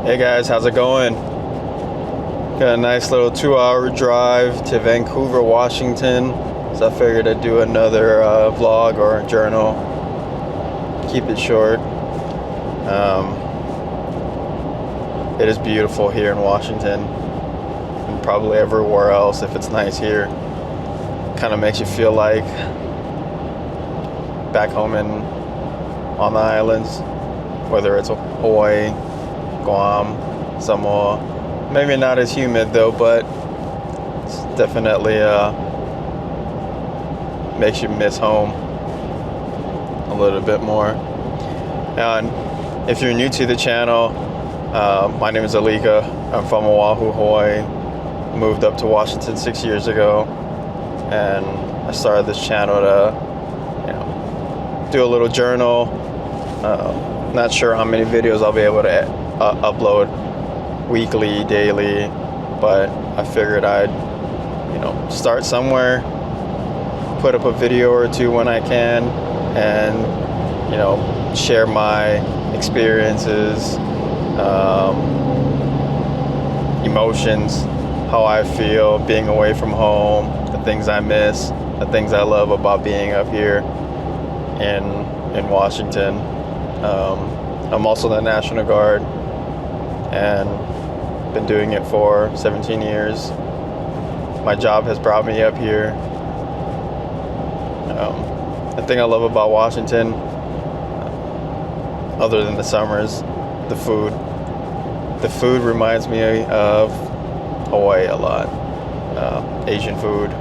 Hey guys, how's it going? Got a nice little 2-hour drive to Vancouver, Washington. So I figured I'd do another vlog or journal. Keep it short. It is beautiful here in Washington, and probably everywhere else if it's nice here. Kind of makes you feel like back home on the islands, whether it's Hawaii, Guam, Samoa. Maybe not as humid though, but it's definitely makes you miss home a little bit more. And if you're new to the channel, my name is Aloha. I'm from Oahu, Hawaii. Moved up to Washington 6 years ago, and I started this channel to, do a little journal. Not sure how many videos I'll be able to upload weekly, daily, but I figured I'd, start somewhere, put up a video or two when I can, and, share my experiences, emotions, how I feel being away from home, the things I miss, the things I love about being up here in Washington. I'm also in the National Guard and been doing it for 17 years. My job has brought me up here. The thing I love about Washington, other than the summers, the food. The food reminds me of Hawaii a lot. Asian food,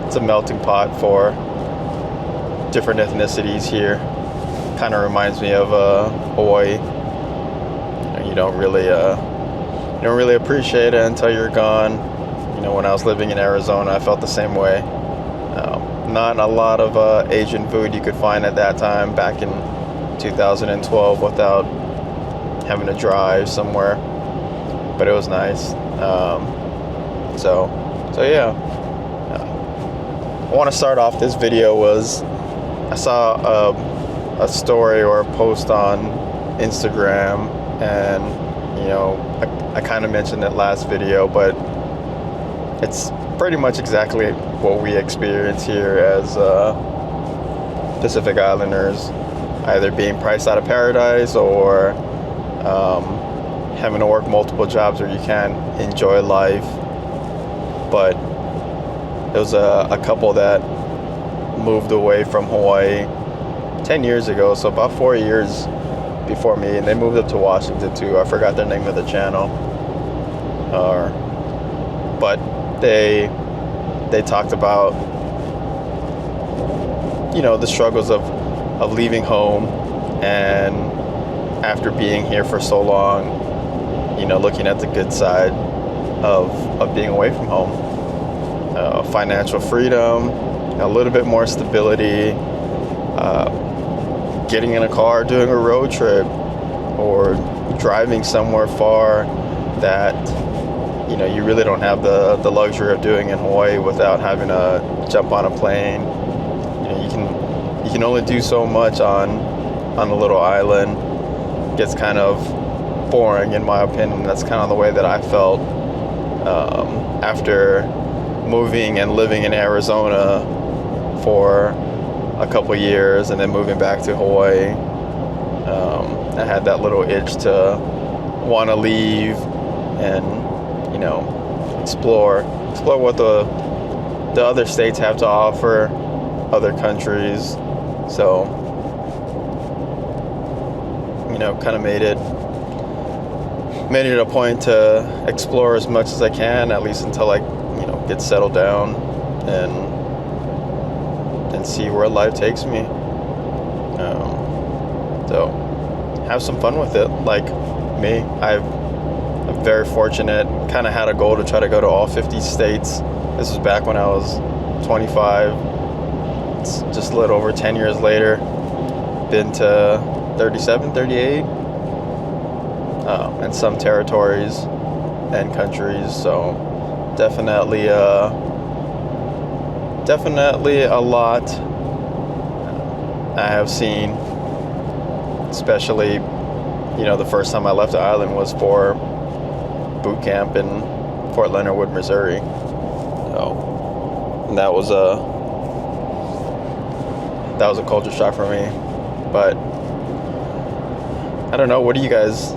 it's a melting pot for different ethnicities here. Kind of reminds me of Hawaii. You don't really appreciate it until you're gone. When I was living in Arizona, I felt the same way. Not a lot of Asian food you could find at that time back in 2012 without having to drive somewhere, but it was nice. So yeah. I want to start off this video I saw a story or a post on Instagram, and I kind of mentioned it last video, but it's pretty much exactly what we experience here as Pacific Islanders, either being priced out of paradise or having to work multiple jobs where you can't enjoy life. But there was a couple that moved away from Hawaii 10 years ago, so about 4 years before me, and they moved up to Washington too. I forgot their name of the channel. But they talked about the struggles of leaving home, and after being here for so long, looking at the good side of being away from home. Financial freedom, a little bit more stability, getting in a car, doing a road trip, or driving somewhere far that you really don't have the luxury of doing in Hawaii without having to jump on a plane. You can only do so much on a little island. It gets kind of boring, in my opinion. That's kind of the way that I felt after moving and living in Arizona for a couple years and then moving back to Hawaii. I had that little itch to want to leave and explore what the other states have to offer, other countries. So kind of made it a point to explore as much as I can, at least until I get settled down and see where life takes me. So have some fun with it. Like me, I'm very fortunate. Kind of had a goal to try to go to all 50 states. This was back when I was 25. It's just a little over 10 years later. Been to 37, 38, and some territories and countries. So definitely a lot I have seen, especially the first time I left the island was for boot camp in Fort Leonard Wood, Missouri. So, and that was a culture shock for me. But I don't know. What do you guys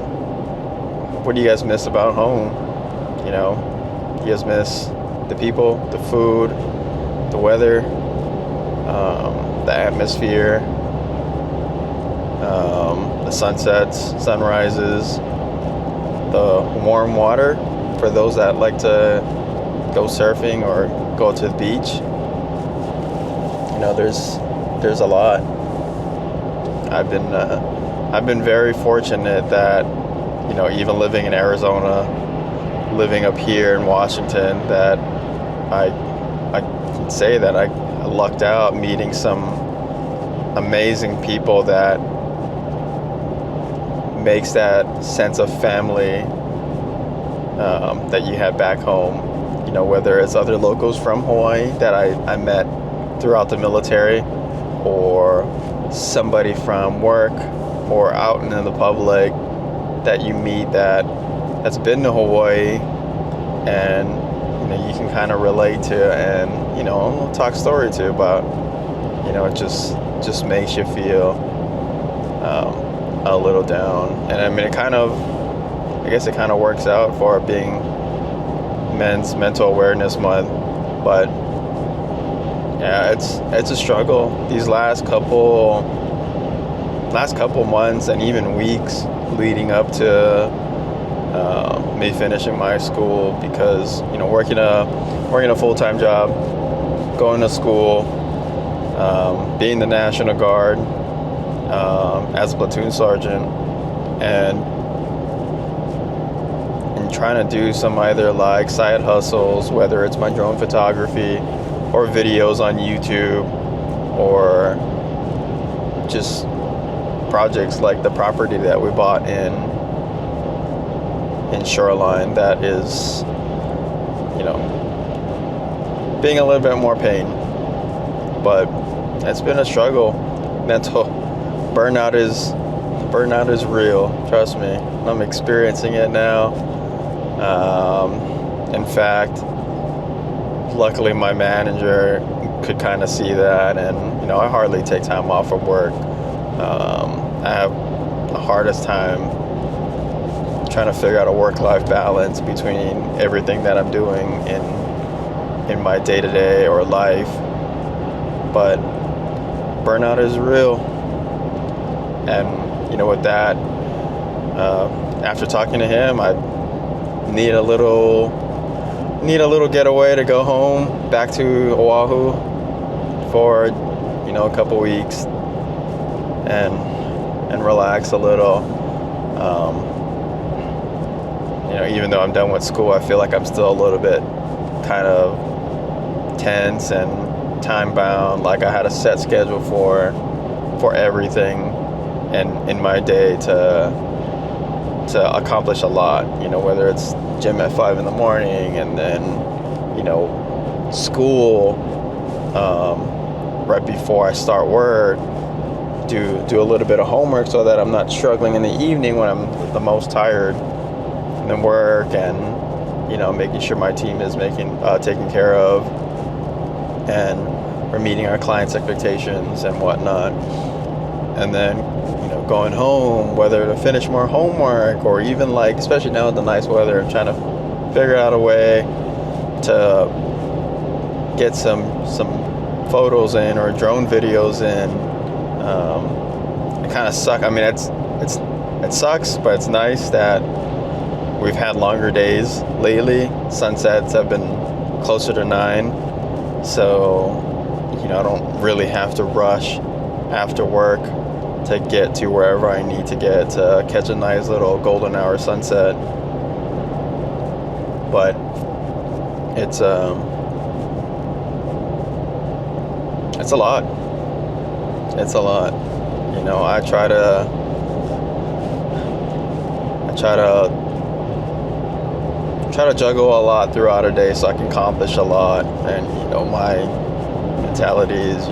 miss about home? You guys miss the people, the food, the weather, the atmosphere, the sunsets, sunrises, the warm water for those that like to go surfing or go to the beach. There's a lot. I've been very fortunate that even living in Arizona, living up here in Washington, that I can say that I lucked out meeting some amazing people that makes that sense of family that you had back home. Whether it's other locals from Hawaii that I met throughout the military, or somebody from work or out in the public that you meet that's been to Hawaii, and you can kind of relate to, and talk story to about. It just makes you feel a little down. And I mean, I guess it kind of works out for being Men's Mental Awareness Month, but yeah, it's a struggle these last couple months and even weeks leading up to me finishing my school, because working a full-time job, going to school, being the National Guard as a platoon sergeant, and trying to do some either like side hustles, whether it's my drone photography or videos on YouTube, or just projects like the property that we bought in Shoreline that is being a little bit more pain. But it's been a struggle. Mental burnout is real, trust me. I'm experiencing it now. In fact, luckily my manager could kind of see that, and I hardly take time off from work. I have the hardest time trying to figure out a work-life balance between everything that I'm doing in my day-to-day or life. But burnout is real, and with that, after talking to him, I need a little getaway to go home back to Oahu for a couple weeks and relax a little. Even though I'm done with school, I feel like I'm still a little bit kind of tense and time bound. Like I had a set schedule for everything and in my day to accomplish a lot, whether it's gym at 5 a.m. and then school right before I start work, do a little bit of homework so that I'm not struggling in the evening when I'm the most tired, and then work, and making sure my team is taken care of, and we're meeting our clients' expectations and whatnot. And then going home, whether to finish more homework, or even especially now with the nice weather, I'm trying to figure out a way to get some photos in or drone videos in. It kind of sucks. I mean, it sucks, but it's nice that we've had longer days lately. Sunsets have been closer to 9, so I don't really have to rush after work to get to wherever I need to get to catch a nice little golden hour sunset. But it's a lot. It's a lot. I try to juggle a lot throughout a day so I can accomplish a lot. And my mentality is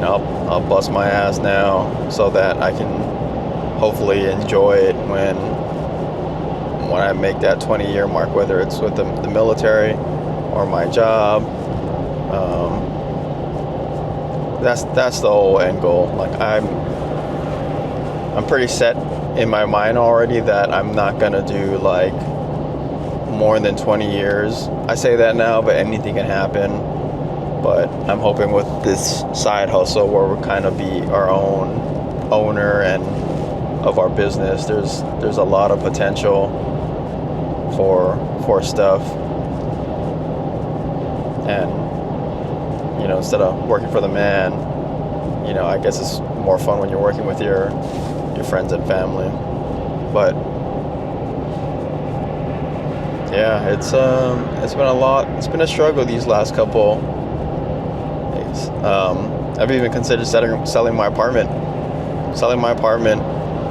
I'll bust my ass now so that I can hopefully enjoy it when I make that 20-year mark, whether it's with the military or my job. That's the whole end goal. Like I'm pretty set in my mind already that I'm not gonna do like more than 20 years. I say that now, but anything can happen. But I'm hoping with this side hustle where we'll kind of be our own owner and of our business, there's a lot of potential for stuff. And instead of working for the man, I guess it's more fun when you're working with your friends and family. But yeah, it's been a lot. It's been a struggle these last couple days. I've even considered selling my apartment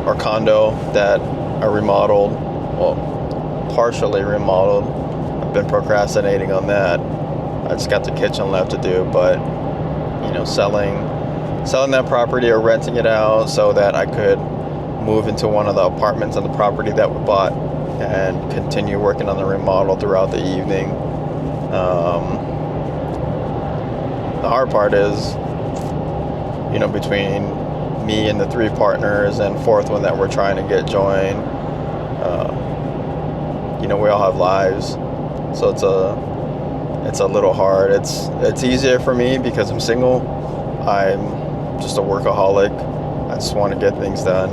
or condo that I remodeled, well, partially remodeled. I've been procrastinating on that. I just got the kitchen left to do, but selling that property or renting it out so that I could move into one of the apartments on the property that we bought and continue working on the remodel throughout the evening. The hard part is, between me and the 3 partners and 4th one that we're trying to get joined, we all have lives, so it's a little hard. It's easier for me because I'm single. I'm just a workaholic. I just want to get things done.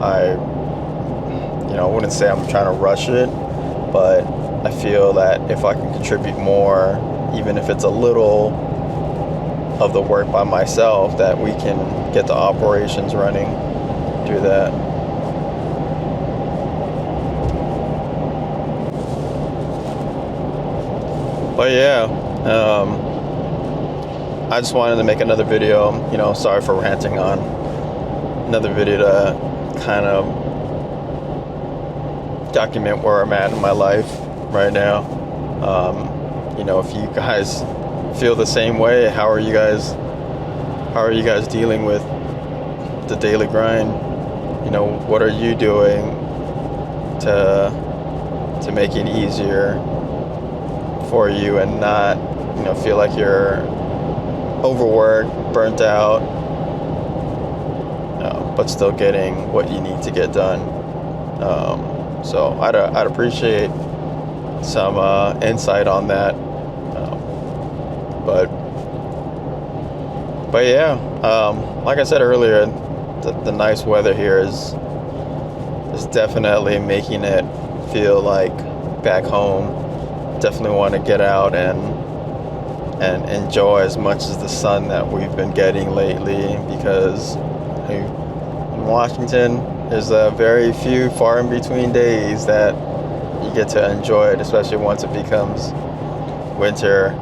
I wouldn't say I'm trying to rush it, but I feel that if I can contribute more, even if it's a little of the work by myself, that we can get the operations running, do that. But yeah, I just wanted to make another video, sorry for ranting on, another video to kind of document where I'm at in my life right now. If you guys feel the same way, how are you guys dealing with the daily grind? What are you doing to make it easier for you and not feel like you're overworked, burnt out, but still getting what you need to get done? So I'd appreciate some insight on that. But yeah, like I said earlier, the nice weather here is definitely making it feel like back home. Definitely want to get out and enjoy as much as the sun that we've been getting lately, because in Washington there's very few far in between days that you get to enjoy it, especially once it becomes winter.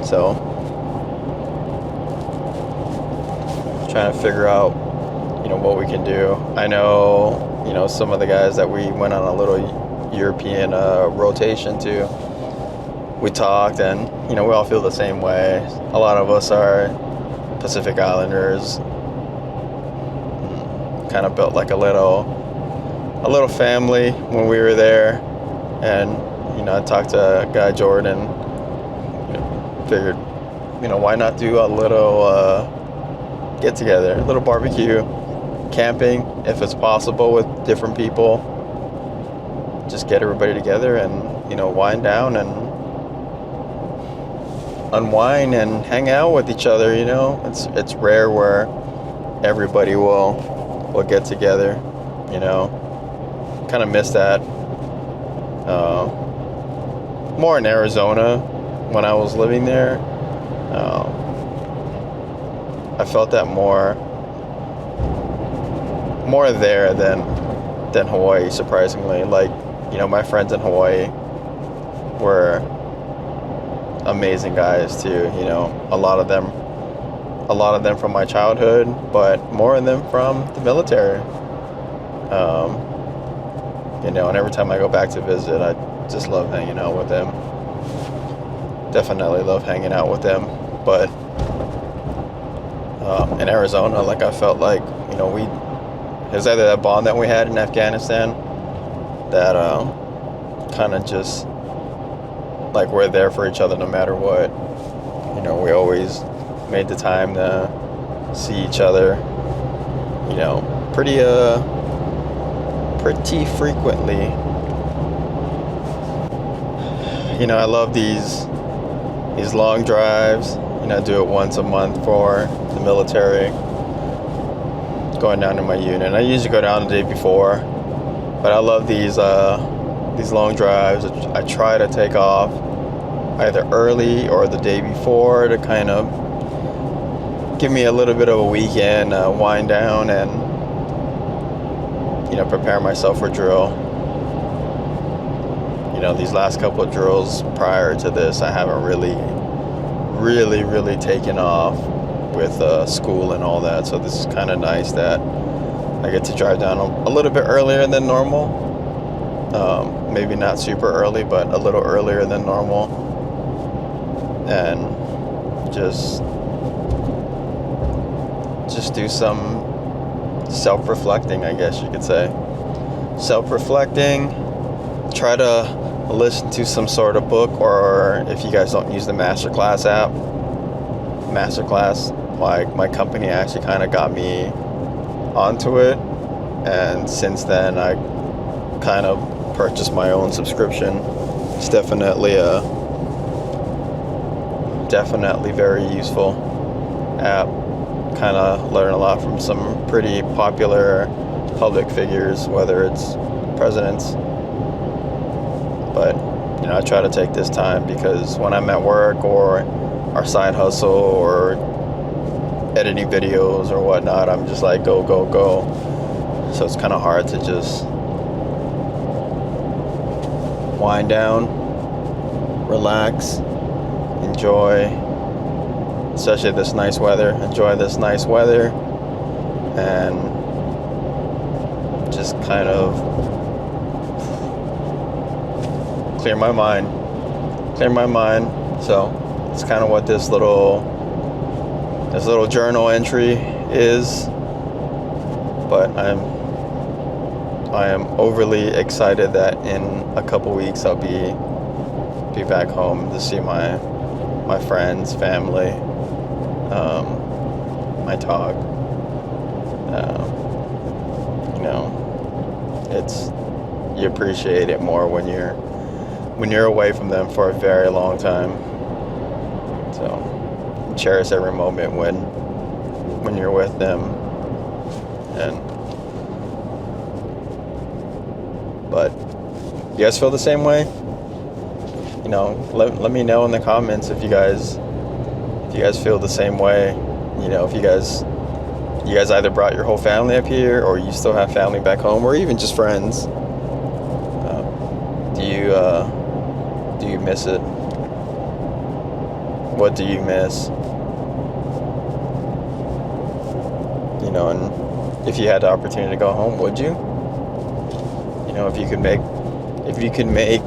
So trying to figure out what we can do. I know some of the guys that we went on a little European rotation to, we talked, and we all feel the same way. A lot of us are Pacific Islanders, kind of built like a little family when we were there. And I talked to guy Jordan, figured why not do a little get together, a little barbecue, camping if it's possible with different people. Just get everybody together and wind down and unwind and hang out with each other. It's rare where everybody will get together. Kind of miss that more in Arizona when I was living there. I felt that more there than Hawaii, surprisingly. Like, my friends in Hawaii were amazing guys too. A lot of them from my childhood, but more of them from the military. And every time I go back to visit, I just love hanging out with them. Definitely love hanging out with them. But in Arizona. Like I felt like, it was either that bond that we had in Afghanistan that kind of just like we're there for each other no matter what. We always made the time to see each other, pretty frequently. I love these long drives. I do it once a month for the military, going down to my unit. I usually go down the day before, but I love these long drives. I try to take off either early or the day before to kind of give me a little bit of a weekend, wind down, and prepare myself for drill. These last couple of drills prior to this, I haven't really taken off with school and all that. So this is kind of nice that I get to drive down a little bit earlier than normal. Maybe not super early, but a little earlier than normal. And just do some self-reflecting, I guess you could say. Self-reflecting, try to listen to some sort of book, or if you guys don't use the Masterclass app, my company actually kind of got me onto it, and since then I kind of purchased my own subscription. It's definitely very useful app. Kind of learn a lot from some pretty popular public figures, whether it's presidents. But I try to take this time because when I'm at work or our side hustle or editing videos or whatnot, I'm just like go. So it's kind of hard to just wind down, relax, enjoy, especially this nice weather. Enjoy this nice weather and just kind of clear my mind. So it's kind of what this little journal entry is. But I am overly excited that in a couple weeks I'll be back home to see my friends, family, my dog. You appreciate it more when you're away from them for a very long time. So cherish every moment when you're with them. But you guys feel the same way? Let me know in the comments if you guys feel the same way. If you guys either brought your whole family up here, or you still have family back home, or even just friends. Do you miss it? What do you miss? And if you had the opportunity to go home, would you? If you could make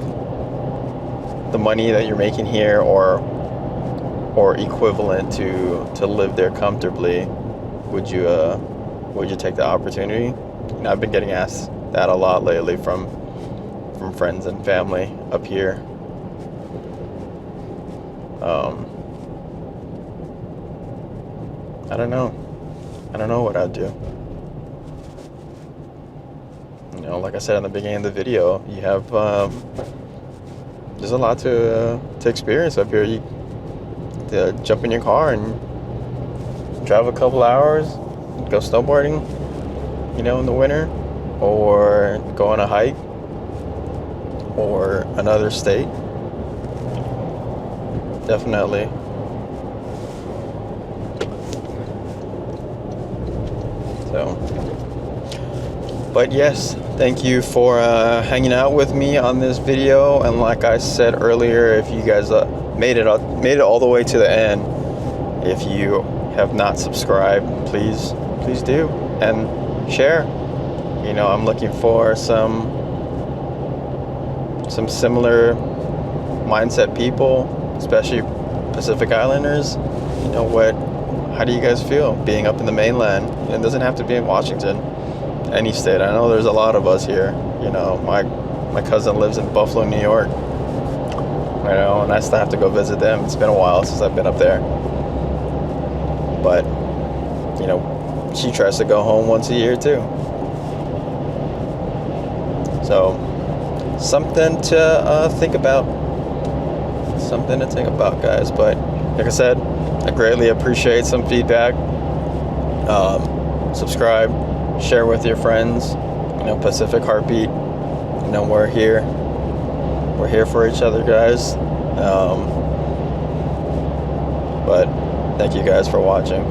the money that you're making here, or equivalent to live there comfortably, would you take the opportunity? I've been getting asked that a lot lately from friends and family up here. I don't know what I'd do. Like I said in the beginning of the video, you have there's a lot to experience up here. You jump in your car and drive a couple hours, go snowboarding, in the winter, or go on a hike, or another state. Definitely. So, but yes, thank you for hanging out with me on this video. And like I said earlier, if you guys made it all the way to the end, if you have not subscribed, please do, and share. I'm looking for some similar mindset people, especially Pacific Islanders. how do you guys feel being up in the mainland? It doesn't have to be in Washington, any state. I know there's a lot of us here. You know, my cousin lives in Buffalo, New York. You know, and I still have to go visit them. It's been a while since I've been up there. But, you know, she tries to go home once a year too. So, something to think about. Something to think about, guys. But, like I said, I greatly appreciate some feedback. Subscribe, share with your friends. You know, Pacific Heartbeat. You know, we're here. We're here for each other, guys. But thank you guys for watching.